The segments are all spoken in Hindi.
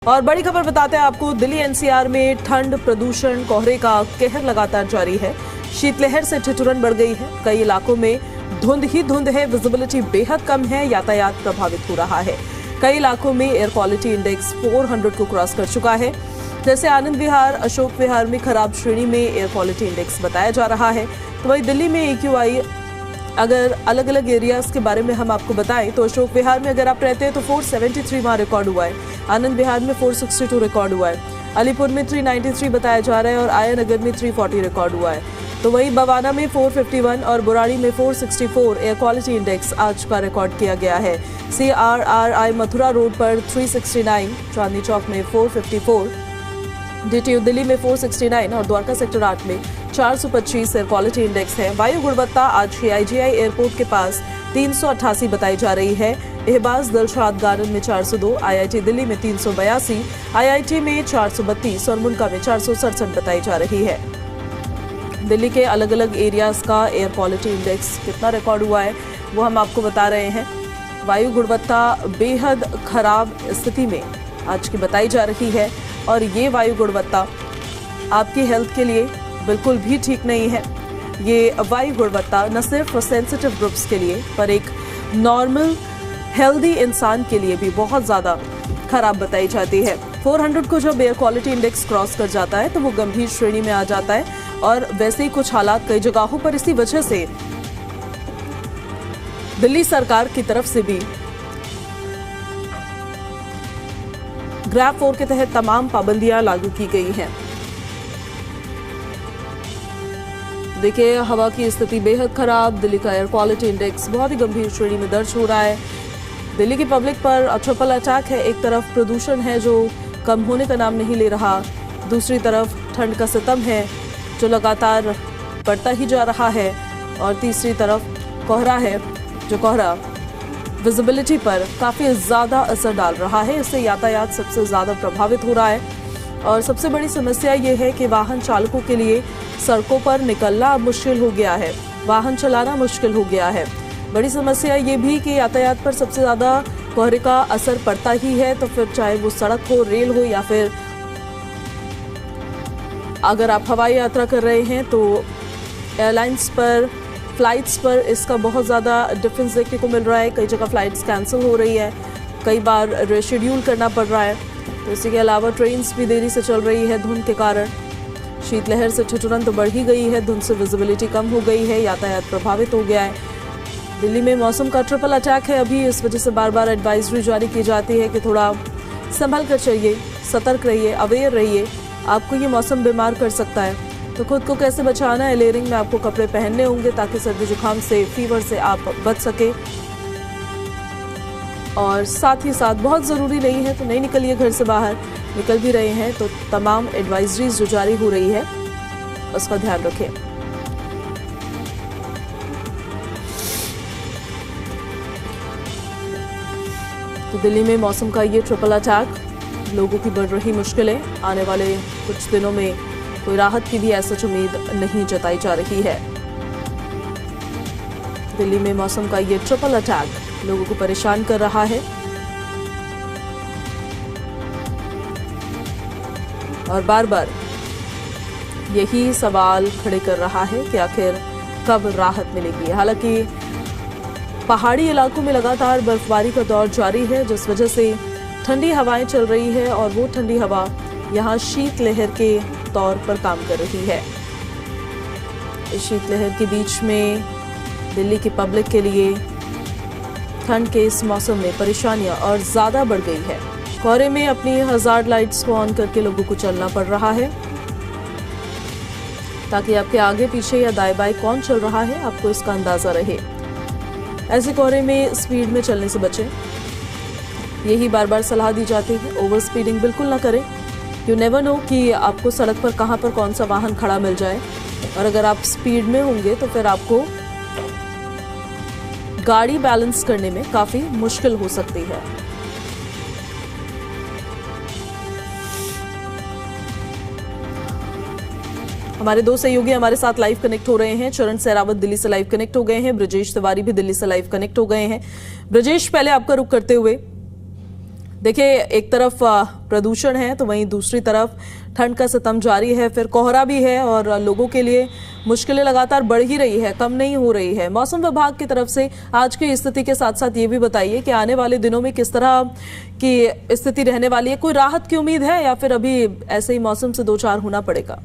और बड़ी खबर बताते हैं आपको, दिल्ली एनसीआर में ठंड, प्रदूषण, कोहरे का कहर लगातार जारी है। शीतलहर से ठिठुरन बढ़ गई है। कई इलाकों में धुंध ही धुंध है, विजिबिलिटी बेहद कम है, यातायात प्रभावित हो रहा है। कई इलाकों में एयर क्वालिटी इंडेक्स 400 को क्रॉस कर चुका है। जैसे आनंद विहार, अशोक विहार में खराब श्रेणी में एयर क्वालिटी इंडेक्स बताया जा रहा है। तो वहीं दिल्ली में AQI, अगर अलग अलग एरियाज के बारे में हम आपको बताएं तो अशोक विहार में अगर आप रहते हैं तो 473 वहां रिकॉर्ड हुआ है। आनंद विहार में 462 रिकॉर्ड हुआ है। अलीपुर में 393 बताया जा रहा है और आया नगर में 340 रिकॉर्ड हुआ है। तो वहीं बवाना में 451 और बुराड़ी में 464 एयर क्वालिटी इंडेक्स आज का रिकॉर्ड किया गया है। CRRI मथुरा रोड पर 369, चांदनी चौक में 454, DTU दिल्ली में 469 और द्वारका सेक्टर 8 में 425 एयर क्वालिटी इंडेक्स है। वायु गुणवत्ता आज AIGI एयरपोर्ट के पास 388 बताई जा रही है। एहबाज दिलशाद गार्डन में 402, IIT दिल्ली में 382, IIT में 432 और मुनका में 467 बताई जा रही है। दिल्ली के अलग अलग एरियाज का एयर क्वालिटी इंडेक्स कितना रिकॉर्ड हुआ है वो हम आपको बता रहे हैं। वायु गुणवत्ता बेहद खराब स्थिति में आज की बताई जा रही है और ये वायु गुणवत्ता आपकी हेल्थ के लिए बिल्कुल भी ठीक नहीं है। ये वायु गुणवत्ता न सिर्फ सेंसिटिव ग्रुप्स के लिए पर एक नॉर्मल हेल्दी इंसान के लिए भी बहुत ज़्यादा खराब बताई जाती है। 400 को जब एयर क्वालिटी इंडेक्स क्रॉस कर जाता है तो वो गंभीर श्रेणी में आ जाता है और वैसे ही कुछ हालात कई जगहों पर इसी वजह से दिल्ली सरकार की तरफ से भी ग्रैप 4 के तहत तमाम पाबंदियां लागू की गई हैं। देखिए, हवा की स्थिति बेहद खराब, दिल्ली का एयर क्वालिटी इंडेक्स बहुत ही गंभीर श्रेणी में दर्ज हो रहा है। दिल्ली की पब्लिक पर ट्रिपल अटैक है। एक तरफ प्रदूषण है जो कम होने का नाम नहीं ले रहा, दूसरी तरफ ठंड का सितम है जो लगातार बढ़ता ही जा रहा है और तीसरी तरफ कोहरा है जो कोहरा विजिबिलिटी पर काफ़ी ज़्यादा असर डाल रहा है। इससे यातायात सबसे ज़्यादा प्रभावित हो रहा है और सबसे बड़ी समस्या ये है कि वाहन चालकों के लिए सड़कों पर निकलना अब मुश्किल हो गया है, वाहन चलाना मुश्किल हो गया है। बड़ी समस्या ये भी कि यातायात पर सबसे ज़्यादा कोहरे का असर पड़ता ही है, तो फिर चाहे वो सड़क हो, रेल हो या फिर अगर आप हवाई यात्रा कर रहे हैं तो एयरलाइंस पर, फ्लाइट्स पर इसका बहुत ज़्यादा डिफरेंस देखने को मिल रहा है। कई जगह फ्लाइट्स कैंसिल हो रही है, कई बार रेशेड्यूल करना पड़ रहा है। तो इसी के अलावा ट्रेन्स भी देरी से चल रही है धुंध के कारण। शीतलहर से ठिठुरन तो बढ़ ही गई है, धुंध से विजिबिलिटी कम हो गई है, यातायात प्रभावित हो गया है। दिल्ली में मौसम का ट्रिपल अटैक है अभी, इस वजह से बार बार एडवाइजरी जारी की जाती है कि थोड़ा संभल कर चलिए, सतर्क रहिए, अवेयर रहिए, आपको ये मौसम बीमार कर सकता है। तो खुद को कैसे बचाना है, लेयरिंग में आपको कपड़े पहनने होंगे ताकि सर्दी जुकाम से, फीवर से आप बच सके। और साथ ही साथ बहुत ज़रूरी नहीं है तो नहीं निकलिए घर से बाहर, निकल भी रहे हैं तो तमाम एडवाइजरीज जो जारी हो रही है उसका ध्यान रखें। तो दिल्ली में मौसम का ये ट्रिपल अटैक, लोगों की बढ़ रही मुश्किलें, आने वाले कुछ दिनों में कोई राहत की भी ऐसी उम्मीद नहीं जताई जा रही है। दिल्ली में मौसम का ये ट्रिपल अटैक लोगों को परेशान कर रहा है और बार बार यही सवाल खड़े कर रहा है कि आखिर कब राहत मिलेगी। हालांकि पहाड़ी इलाकों में लगातार बर्फबारी का दौर जारी है जिस वजह से ठंडी हवाएं चल रही है और वो ठंडी हवा यहाँ शीतलहर के तौर पर काम कर रही है। इस शीतलहर के बीच में दिल्ली की पब्लिक के लिए ठंड के इस मौसम में परेशानियां और ज़्यादा बढ़ गई है। कोहरे में अपनी हज़ार्ड लाइट्स को ऑन करके लोगों को चलना पड़ रहा है ताकि आपके आगे पीछे या दाएं बाएं कौन चल रहा है आपको इसका अंदाज़ा रहे। ऐसे कोहरे में स्पीड में चलने से बचें, यही बार बार सलाह दी जाती है। ओवर स्पीडिंग बिल्कुल ना करें। यू नेवर नो कि आपको सड़क पर कहाँ पर कौन सा वाहन खड़ा मिल जाए और अगर आप स्पीड में होंगे तो फिर आपको गाड़ी बैलेंस करने में काफ़ी मुश्किल हो सकती है। हमारे दो सहयोगी हमारे साथ लाइव कनेक्ट हो रहे हैं। चरण सहरावत दिल्ली से लाइव कनेक्ट हो गए हैं, ब्रजेश तिवारी भी दिल्ली से लाइव कनेक्ट हो गए हैं। ब्रजेश, पहले आपका रुख करते हुए देखिए, एक तरफ प्रदूषण है तो वहीं दूसरी तरफ ठंड का सितम जारी है, फिर कोहरा भी है और लोगों के लिए मुश्किलें लगातार बढ़ ही रही है, कम नहीं हो रही है। मौसम विभाग की तरफ से आज की स्थिति के साथ साथ ये भी बताइए कि आने वाले दिनों में किस तरह की स्थिति रहने वाली है, कोई राहत की उम्मीद है या फिर अभी ऐसे ही मौसम से दो चार होना पड़ेगा?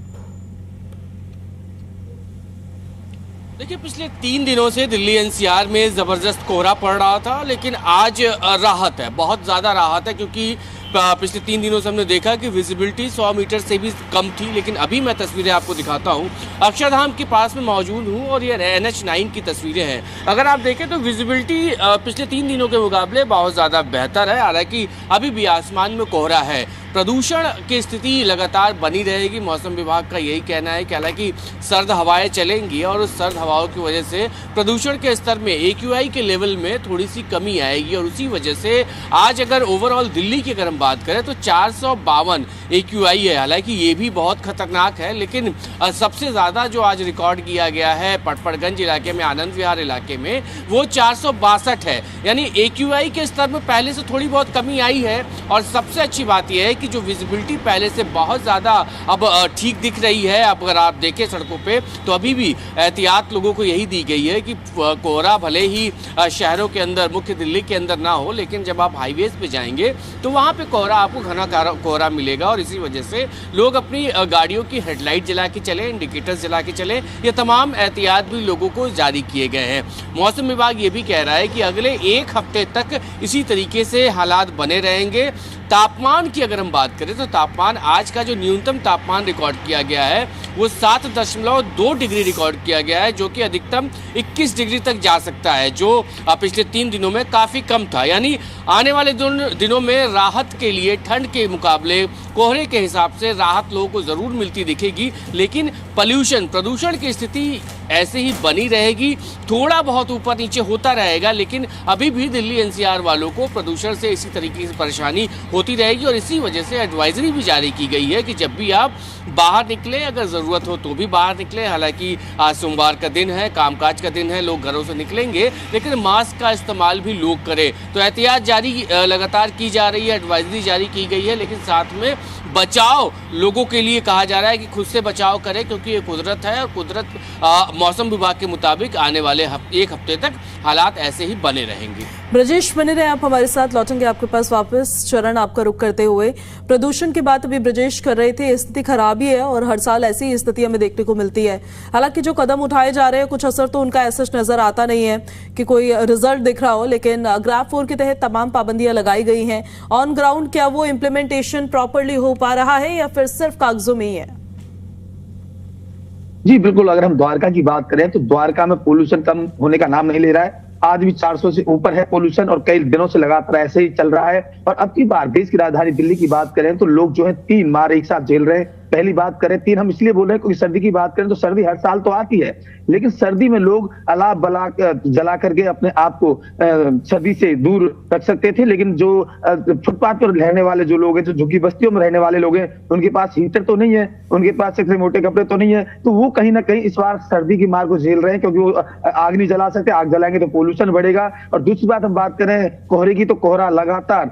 देखिए, पिछले 3 दिनों से दिल्ली एनसीआर में ज़बरदस्त कोहरा पड़ रहा था, लेकिन आज राहत है, बहुत ज़्यादा राहत है, क्योंकि पिछले 3 दिनों से हमने देखा कि विजिबिलिटी 100 मीटर से भी कम थी। लेकिन अभी मैं तस्वीरें आपको दिखाता हूँ, अक्षरधाम के पास में मौजूद हूँ और ये NH9 की तस्वीरें हैं। अगर आप देखें तो विजिबिलिटी पिछले 3 दिनों के मुकाबले बहुत ज़्यादा बेहतर है। हालांकि अभी भी आसमान में कोहरा है, प्रदूषण की स्थिति लगातार बनी रहेगी। मौसम विभाग का यही कहना है कि हालांकि सर्द हवाएं चलेंगी और उस सर्द हवाओं की वजह से प्रदूषण के स्तर में AQI के लेवल में थोड़ी सी कमी आएगी और उसी वजह से आज अगर ओवरऑल दिल्ली की अगर हम बात करें तो 452 AQI है। हालांकि ये भी बहुत खतरनाक है, लेकिन सबसे ज़्यादा जो आज रिकॉर्ड किया गया है पटपड़गंज इलाके में, आनंद विहार इलाके में, वो 462 है। यानी AQI के स्तर में पहले से थोड़ी बहुत कमी आई है। और सबसे अच्छी बात यह है कि जो विजिबिलिटी पहले से बहुत ज़्यादा अब ठीक दिख रही है। अब अगर आप देखें सड़कों पे तो अभी भी एहतियात लोगों को यही दी गई है कि कोहरा भले ही शहरों के अंदर, मुख्य दिल्ली के अंदर ना हो, लेकिन जब आप हाईवेज पे जाएंगे तो वहाँ पे कोहरा, आपको घना कोहरा मिलेगा। और इसी वजह से लोग अपनी गाड़ियों की हेडलाइट जला के चलें, इंडिकेटर्स जला के चलें। ये तमाम एहतियात भी लोगों को जारी किए गए हैं। मौसम विभाग ये भी कह रहा है कि अगले 1 हफ्ते तक इसी तरीके से हालात बने रहेंगे। तापमान की अगर हम बात करें तो तापमान, आज का जो न्यूनतम तापमान रिकॉर्ड किया गया है वो 7.2 डिग्री रिकॉर्ड किया गया है, जो कि अधिकतम 21 डिग्री तक जा सकता है, जो पिछले 3 दिनों में काफ़ी कम था। यानी आने वाले दिनों में राहत के लिए ठंड के मुकाबले कोहरे के हिसाब से राहत लोगों को ज़रूर मिलती दिखेगी। लेकिन प्रदूषण की स्थिति ऐसे ही बनी रहेगी, थोड़ा बहुत ऊपर नीचे होता रहेगा, लेकिन अभी भी दिल्ली एनसीआर वालों को प्रदूषण से इसी तरीके से परेशानी होती रहेगी। और इसी वजह से एडवाइजरी भी जारी की गई है कि जब भी आप बाहर निकलें, अगर ज़रूरत हो तो भी बाहर निकलें। हालांकि आज सोमवार का दिन है, कामकाज का दिन है, लोग घरों से निकलेंगे, लेकिन मास्क का इस्तेमाल भी लोग करें। तो एहतियात जारी लगातार की जा रही है, एडवाइजरी जारी की गई है, लेकिन साथ में बचाव लोगों के लिए कहा जा रहा है कि खुद से बचाव करें, क्योंकि ये कुदरत है और कुदरत मौसम विभाग के मुताबिक आने वाले 1 हफ्ते तक हालात ऐसे ही बने रहेंगे। ब्रजेश, बने रहे आप हमारे साथ, लौटेंगे आपके पास वापस। चरण, आपका रुख करते हुए, प्रदूषण की बात अभी ब्रजेश कर रहे थे, स्थिति खराब ही है और हर साल ऐसी ही स्थिति हमें देखने को मिलती है। हालांकि जो कदम उठाए जा रहे हैं, कुछ असर तो उनका ऐसा नजर आता नहीं है कि कोई रिजल्ट दिख रहा हो, लेकिन ग्राफ 4 के तहत तमाम पाबंदियां लगाई गई हैं। ऑन ग्राउंड क्या वो इम्प्लीमेंटेशन प्रॉपरली हो पा रहा है या फिर सिर्फ कागजों में ही है? जी बिल्कुल, अगर हम द्वारका की बात करें तो द्वारका में पोल्यूशन कम होने का नाम नहीं ले रहा है। आज भी 400 से ऊपर है पोल्यूशन और कई दिनों से लगातार ऐसे ही चल रहा है। और अब की बार देश की राजधानी दिल्ली की बात करें तो लोग जो है 3 मार एक साथ झेल रहे हैं। पहली बात करें, 3 हम इसलिए बोल रहे हैं क्योंकि सर्दी की बात करें तो सर्दी हर साल तो आती है, लेकिन सर्दी में लोग अलाव बला जला करके अपने आप को सर्दी से दूर रख सकते थे। लेकिन जो फुटपाथ पर रहने वाले जो लोग हैं, जो झुग्गी बस्तियों में रहने वाले लोग हैं, उनके पास हीटर तो नहीं है, उनके पास से मोटे कपड़े तो नहीं है, तो वो कहीं ना कहीं इस बार सर्दी की मार को झेल रहे हैं, क्योंकि वो आग नहीं जला सकते। आग जलाएंगे तो पोल्यूशन बढ़ेगा। और दूसरी बात हम बात करें कोहरे की, तो कोहरा लगातार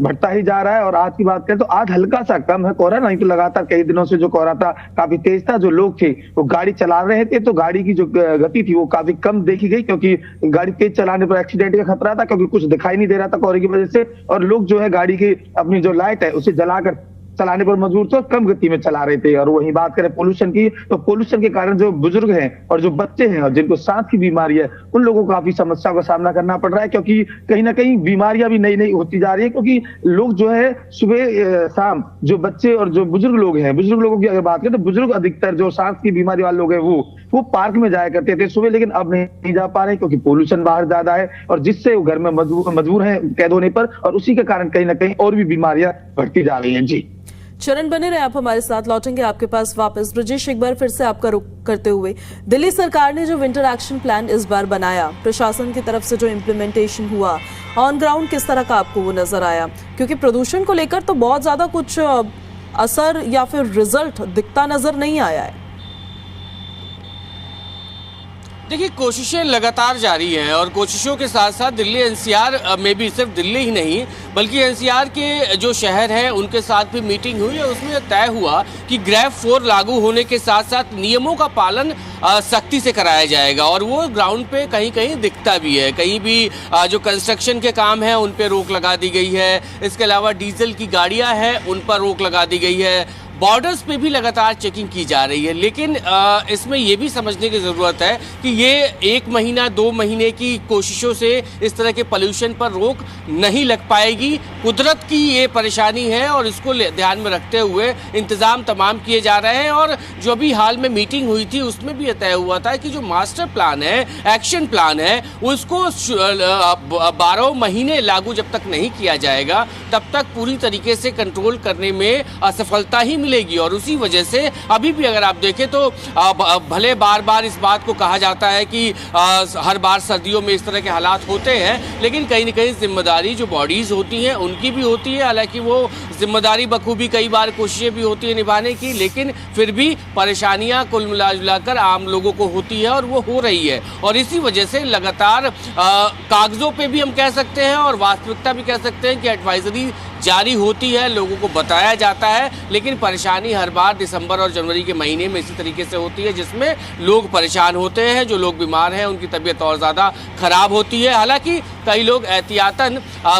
बढ़ता ही जा रहा है। और आज की बात करें तो आज हल्का सा कम है कोहरा, नहीं तो लगातार कई दिनों से जो कोहरा था काफी तेज था। जो लोग थे वो गाड़ी चला रहे थे तो गाड़ी की जो गति थी वो काफी कम देखी गई, क्योंकि गाड़ी तेज चलाने पर एक्सीडेंट का खतरा था, क्योंकि कुछ दिखाई नहीं दे रहा था कोहरे की वजह से। और लोग जो है गाड़ी की अपनी जो लाइट है उसे जलाकर चलाने पर मजबूर थे और कम गति में चला रहे थे। और वहीं बात करें पोल्यूशन की, तो पोल्यूशन के कारण जो बुजुर्ग हैं और जो बच्चे हैं और जिनको सांस की बीमारी है, उन लोगों को काफी समस्या का सामना करना पड़ रहा है, क्योंकि कहीं ना कहीं बीमारियां भी नई नई होती जा रही है। क्योंकि लोग जो है सुबह शाम, जो बच्चे और जो बुजुर्ग लोग हैं, बुजुर्ग लोगों की अगर बात करें तो बुजुर्ग अधिकतर जो सांस की बीमारी वाले लोग हैं वो पार्क में जाया करते थे सुबह, लेकिन अब नहीं जा पा रहे क्योंकि पोल्यूशन बाहर ज्यादा है और जिससे वो घर में मजबूर हैं कैद होने पर, और उसी के कारण कहीं ना कहीं और भी बीमारियां बढ़ती जा रही हैं। जी चरण, बने रहे आप हमारे साथ, लौटेंगे आपके पास वापस। ब्रजेश, एक बार फिर से आपका रुख करते हुए, दिल्ली सरकार ने जो विंटर एक्शन प्लान इस बार बनाया, प्रशासन की तरफ से जो इम्प्लीमेंटेशन हुआ, ऑन ग्राउंड किस तरह का आपको वो नजर आया? क्योंकि प्रदूषण को लेकर तो बहुत ज्यादा कुछ असर या फिर रिजल्ट दिखता नजर नहीं आया है। देखिए, कोशिशें लगातार जारी हैं और कोशिशों के साथ साथ दिल्ली एनसीआर में भी, सिर्फ दिल्ली ही नहीं बल्कि एनसीआर के जो शहर हैं उनके साथ भी मीटिंग हुई और उसमें तय हुआ कि ग्रैब 4 लागू होने के साथ साथ नियमों का पालन सख्ती से कराया जाएगा और वो ग्राउंड पे कहीं कहीं दिखता भी है। कहीं भी जो कंस्ट्रक्शन के काम हैं उन पे रोक लगा दी गई है। इसके अलावा डीजल की गाड़ियां हैं उन पर रोक लगा दी गई है। बॉर्डर्स पे भी लगातार चेकिंग की जा रही है। लेकिन इसमें ये भी समझने की ज़रूरत है कि ये 1 महीना 2 महीने की कोशिशों से इस तरह के पोल्यूशन पर रोक नहीं लग पाएगी। कुदरत की ये परेशानी है और इसको ध्यान में रखते हुए इंतज़ाम तमाम किए जा रहे हैं। और जो अभी हाल में मीटिंग हुई थी उसमें भी तय हुआ था कि जो मास्टर प्लान है, एक्शन प्लान है, उसको 12 महीने लागू जब तक नहीं किया जाएगा तब तक पूरी तरीके से कंट्रोल करने में असफलता ही मिलेगी। और उसी वजह से अभी भी अगर आप देखें तो भले बार बार इस बात को कहा जाता है कि हर बार सर्दियों में इस तरह के हालात होते हैं, लेकिन कहीं न कहीं जिम्मेदारी जो बॉडीज़ होती हैं उनकी भी होती है। हालांकि वो जिम्मेदारी बखूबी कई बार कोशिशें भी होती है निभाने की, लेकिन फिर भी परेशानियां कुल मिलाकर आम लोगों को होती है और वो हो रही है। और इसी वजह से लगातार कागजों पे भी हम कह सकते हैं और वास्तविकता भी कह सकते हैं कि एडवाइजरी जारी होती है, लोगों को बताया जाता है, लेकिन परेशानी हर बार दिसंबर और जनवरी के महीने में इसी तरीके से होती है जिसमें लोग परेशान होते हैं। जो लोग बीमार हैं उनकी तबीयत और ज़्यादा खराब होती है। हालांकि कई लोग एहतियातन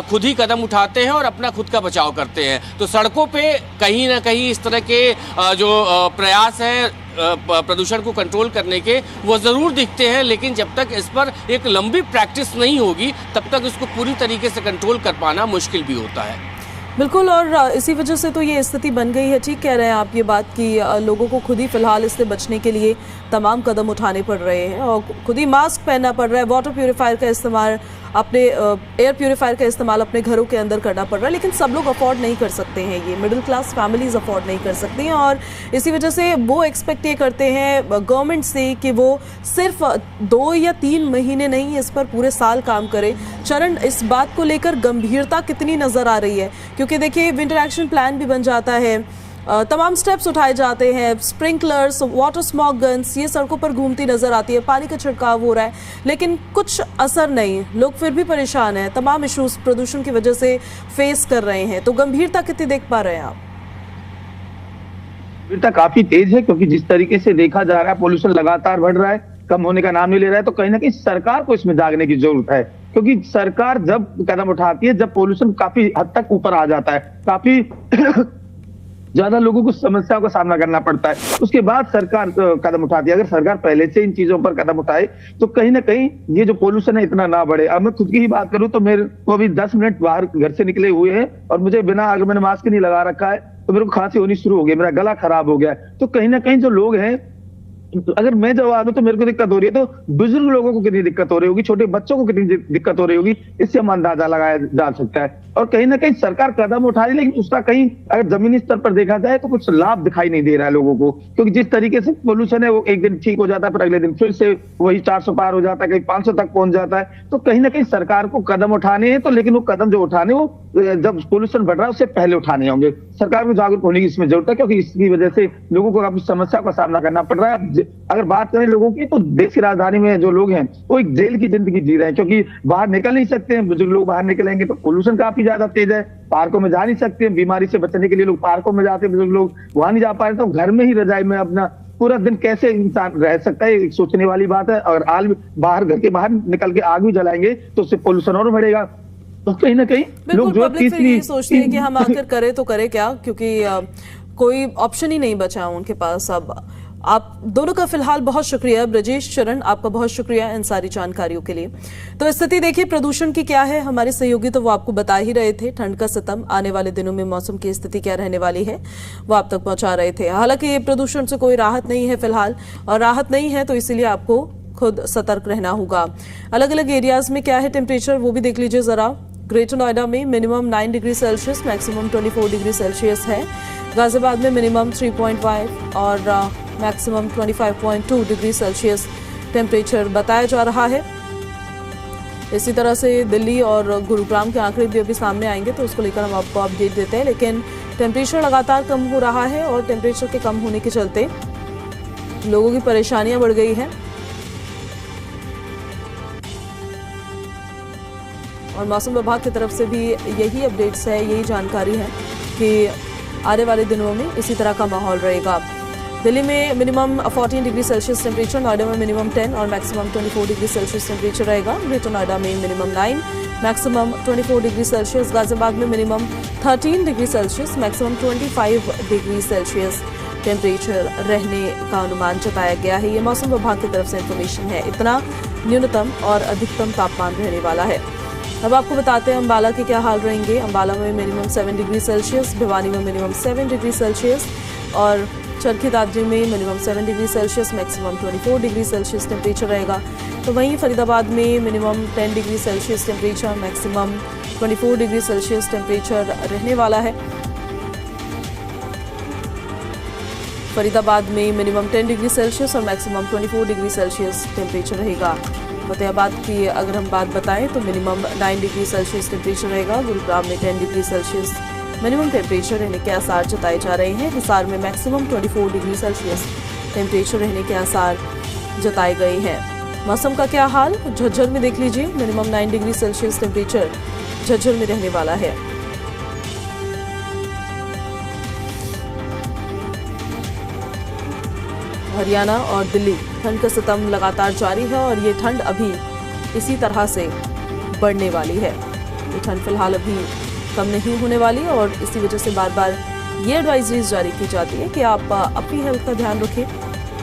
खुद ही कदम उठाते हैं और अपना खुद का बचाव करते हैं। तो सड़कों पे कहीं ना कहीं इस तरह के जो प्रयास हैं प्रदूषण को कंट्रोल करने के वो ज़रूर दिखते हैं, लेकिन जब तक इस पर एक लंबी प्रैक्टिस नहीं होगी तब तक इसको पूरी तरीके से कंट्रोल कर पाना मुश्किल भी होता है। बिल्कुल, और इसी वजह से तो ये स्थिति बन गई है। ठीक कह रहे हैं आप ये बात कि लोगों को खुद ही फिलहाल इससे बचने के लिए तमाम कदम उठाने पड़ रहे हैं और खुद ही मास्क पहनना पड़ रहा है, वाटर प्यूरिफायर का इस्तेमाल, अपने एयर प्यूरिफायर का इस्तेमाल अपने घरों के अंदर करना पड़ रहा है। लेकिन सब लोग अफोर्ड नहीं कर सकते हैं, ये मिडिल क्लास फैमिलीज अफोर्ड नहीं कर सकती हैं और इसी वजह से वो एक्सपेक्ट ये करते हैं गवर्नमेंट से कि वो सिर्फ 2 या 3 महीने नहीं इस पर पूरे साल काम करे। चरण, इस बात को लेकर गंभीरता कितनी नज़र आ रही है? क्योंकि देखिए विंटर एक्शन प्लान भी बन जाता है, तमाम स्टेप्स उठाए जाते हैं, स्प्रिंकलर्स, वाटर स्मॉग गन्स ये सड़कों पर घूमती नजर आती है, पानी का छिड़काव हो रहा है, लेकिन कुछ असर नहीं। लोग फिर भी परेशान हैं, तमाम इश्यूज प्रदूषण की वजह से फेस कर रहे हैं। तो गंभीरता कितनी देख पा रहे हैं आप? गंभीरता काफी तेज है क्योंकि जिस तरीके से देखा जा रहा है पोल्यूशन लगातार बढ़ रहा है, कम होने का नाम नहीं ले रहा है। तो कहीं ना कहीं सरकार को इसमें जागने की जरूरत है, क्योंकि सरकार जब कदम उठाती है, जब पोल्यूशन काफी हद तक ऊपर आ जाता है, काफी ज्यादा लोगों को समस्याओं का सामना करना पड़ता है, उसके बाद सरकार कदम उठाती है। अगर सरकार पहले से इन चीजों पर कदम उठाए तो कहीं ना कहीं ये जो पोल्यूशन है इतना ना बढ़े। अब मैं खुद की ही बात करूं तो मेरे को अभी 10 मिनट बाहर घर से निकले हुए हैं और मुझे अगर मैंने मास्क नहीं लगा रखा है तो मेरे को खांसी होनी शुरू हो गई, मेरा गला खराब हो गया। तो कहीं ना कहीं जो लोग हैं, अगर मैं जवाब दूं तो मेरे को दिक्कत हो रही है, तो बुजुर्ग लोगों को कितनी दिक्कत हो रही होगी, छोटे बच्चों को कितनी दिक्कत हो रही होगी, इससे हम अंदाजा लगाया जा सकता है। और कहीं ना कहीं सरकार कदम उठा रही है, लेकिन उसका कहीं अगर जमीनी स्तर पर देखा जाए तो कुछ लाभ दिखाई नहीं दे रहा है लोगों को, क्योंकि जिस तरीके से पोल्यूशन है वो एक दिन ठीक हो जाता है, फिर अगले दिन फिर से वही 400 पार हो जाता है, कहीं 500 तक पहुंच जाता है। तो कहीं ना कहीं सरकार को कदम उठाने हैं, तो लेकिन वो कदम जो उठाने वो जब पोल्यूशन बढ़ रहा है उससे पहले उठाने होंगे। सरकार को जागरूक होने की इसमें जरूरत है, क्योंकि इसकी वजह से लोगों को काफी समस्या का सामना करना पड़ रहा है। अगर बात करें लोगों की, तो देश की राजधानी में जो लोग हैं वो एक जेल की जिंदगी जी रहे हैं, क्योंकि बाहर निकल नहीं सकते हैं। बुजुर्ग लोग बाहर निकलेंगे तो पोल्यूशन काफी ज्यादा तेज है, पार्कों में जा नहीं सकते हैं, बीमारी से बचने के लिए लोग पार्कों में जाते हैं, बुजुर्ग लोग वहां नहीं जा पा रहे, तो घर में ही रजाई में अपना पूरा दिन कैसे इंसान रह सकता है, एक सोचने वाली बात है। और बाहर घर के बाहर निकल के आग भी जलाएंगे तो उससे पोल्यूशन और बढ़ेगा। तो कहीं ना कहीं लोग जो तीसरी सोचते हैं कि हम आखिर करें तो करें क्या, क्योंकि कोई ऑप्शन ही नहीं बचा उनके पास। अब आप दोनों का फिलहाल बहुत शुक्रिया। ब्रजेश, चरण, आपका बहुत शुक्रिया इन सारी जानकारियों के लिए। तो स्थिति देखिए प्रदूषण की क्या है, हमारे सहयोगी तो वो आपको बता ही रहे थे। ठंड का सितम, आने वाले दिनों में मौसम की स्थिति क्या रहने वाली है वो आप तक पहुंचा रहे थे। हालांकि ये प्रदूषण से कोई राहत नहीं है फिलहाल, और राहत नहीं है तो इसीलिए आपको खुद सतर्क रहना होगा। अलग अलग एरियाज में क्या है टेम्परेचर वो भी देख लीजिए जरा। ग्रेटर नोएडा में minimum 9 degree Celsius, maximum 24 degree Celsius है। गाजियाबाद में मिनिमम 3.5 और मैक्सिमम 25.2 डिग्री सेल्सियस टेम्परेचर बताया जा रहा है। इसी तरह से दिल्ली और गुरुग्राम के आंकड़े भी अभी सामने आएंगे तो उसको लेकर हम आपको अपडेट देते हैं। लेकिन टेम्परेचर लगातार कम हो रहा है और टेम्परेचर के कम होने के चलते लोगों की परेशानियां बढ़ गई हैं। और मौसम विभाग की तरफ से भी यही अपडेट्स है, यही जानकारी है कि आने वाले दिनों में इसी तरह का माहौल रहेगा। दिल्ली में minimum 14 degree Celsius temperature, Noida में मिनिमम 10 और मैक्सिमम 24 डिग्री सेल्सियस टेम्परेचर रहेगा। ग्रेटर नोएडा में minimum 9, maximum 24 degree Celsius. Ghaziabad में minimum 13 degree Celsius, maximum 25 degree Celsius temperature रहने का अनुमान जताया गया है। ये मौसम विभाग की तरफ से इंफॉर्मेशन है। इतना न्यूनतम और अधिकतम तापमान रहने वाला है। अब आपको बताते हैं अम्बाला के क्या हाल रहेंगे। अम्बाला में मिनिमम 7 डिग्री सेल्सियस, भिवानी में मिनिमम 7 डिग्री सेल्सियस और चरखी दादरी में minimum 7 degree Celsius, maximum 24 degree Celsius temperature रहेगा। तो वहीं फरीदाबाद में minimum 10 degree Celsius temperature, maximum 24 degree Celsius temperature रहने वाला है। फरीदाबाद में मिनिमम 10 डिग्री सेल्सियस और मैक्सिमम 24 डिग्री सेल्सियस टेम्परेचर रहेगा। फतेहाबाद की अगर हम बात बताएं तो मिनिमम 9 डिग्री सेल्सियस टेम्परेचर रहेगा। गुरुग्राम में 10 डिग्री सेल्सियस मिनिमम टेम्परेचर रहने के आसार जताए जा रहे हैं। हिसार में मैक्सिमम 24 डिग्री सेल्सियस टेम्परेचर रहने के आसार जताए गए हैं। मौसम का क्या हाल झज्जर में देख लीजिए, minimum 9 degree Celsius temperature Jhajjar में रहने वाला है। हरियाणा और दिल्ली ठंड का सितम लगातार जारी है और ये ठंड अभी इसी तरह से बढ़ने वाली है। ये ठंड फिलहाल अभी कम नहीं होने वाली और इसी वजह से बार बार ये एडवाइजरीज जारी की जाती है कि आप अपनी हेल्थ का ध्यान रखें।